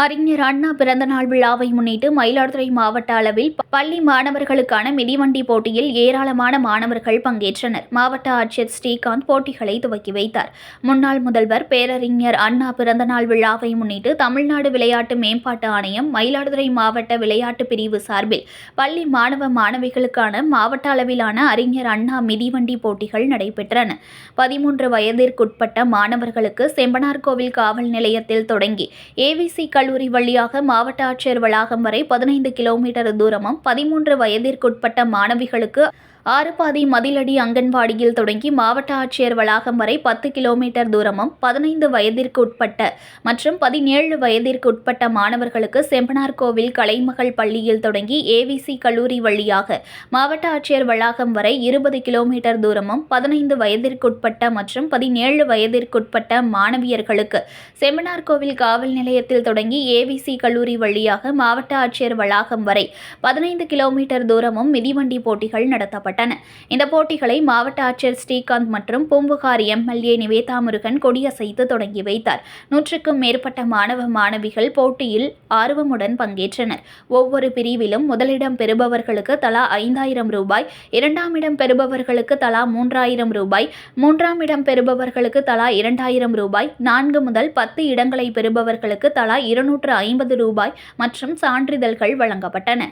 அறிஞர் அண்ணா பிறந்தநாள் விழாவை முன்னிட்டு மயிலாடுதுறை மாவட்ட அளவில் பள்ளி மாணவர்களுக்கான மிதிவண்டி போட்டியில் ஏராளமான மாணவர்கள் பங்கேற்றனர். மாவட்ட ஆட்சியர் ஸ்ரீகாந்த் போட்டிகளை துவக்கி வைத்தார். முன்னாள் முதல்வர் பேரறிஞர் அண்ணா பிறந்தநாள் விழாவை முன்னிட்டு தமிழ்நாடு விளையாட்டு மேம்பாட்டு ஆணையம் மயிலாடுதுறை மாவட்ட விளையாட்டு பிரிவு சார்பில் பள்ளி மாணவ மாணவிகளுக்கான மாவட்ட அளவிலான அறிஞர் அண்ணா மிதிவண்டி போட்டிகள் நடைபெற்றன. 13 வயதிற்குட்பட்ட மாணவர்களுக்கு செம்பனார்கோவில் காவல் நிலையத்தில் தொடங்கி ஏவிசி கல்லூரி வழியாக மாவட்ட ஆட்சியர் வளாகம் வரை 15 கிலோமீட்டர் தூரமும், 13 வயதிற்குட்பட்ட மாணவிகளுக்கு ஆறுபாதி மதிலடி அங்கன்வாடியில் தொடங்கி மாவட்ட ஆட்சியர் வளாகம் வரை 10 கிலோமீட்டர் தூரமும், 15 வயதிற்குட்பட்ட மற்றும் 17 வயதிற்குட்பட்ட மாணவர்களுக்கு செம்பனார்கோவில் கலைமகள் பள்ளியில் தொடங்கி ஏவிசி கல்லூரி வழியாக மாவட்ட ஆட்சியர் வளாகம் வரை 20 கிலோமீட்டர் தூரமும், 15 வயதிற்குட்பட்ட மற்றும் 17 வயதிற்குட்பட்ட மாணவியர்களுக்கு செம்பனார்கோவில் காவல் நிலையத்தில் தொடங்கி ஏவிசி கல்லூரி வழியாக மாவட்ட ஆட்சியர் வளாகம் வரை 15 கிலோமீட்டர் தூரமும் மிதிவண்டி போட்டிகள் நடத்தப்பட்டன. இந்த போட்டிகளை மாவட்ட ஆட்சியர் ஸ்ரீகாந்த் மற்றும் பூம்புகார் எம்எல்ஏ நிவேதா முருகன் கொடியசைத்து தொடங்கி வைத்தார். 100க்கும் மேற்பட்ட மாணவ மாணவிகள் போட்டியில் ஆர்வமுடன் பங்கேற்றனர். ஒவ்வொரு பிரிவிலும் முதலிடம் பெறுபவர்களுக்கு தலா 5000 ரூபாய், 2ஆம் இடம் பெறுபவர்களுக்கு தலா 3000 ரூபாய், 3ஆம் இடம் பெறுபவர்களுக்கு தலா 2000 ரூபாய், 4 முதல் 10 இடங்களை பெறுபவர்களுக்கு தலா 250 ரூபாய் மற்றும் சான்றிதழ்கள் வழங்கப்பட்டன.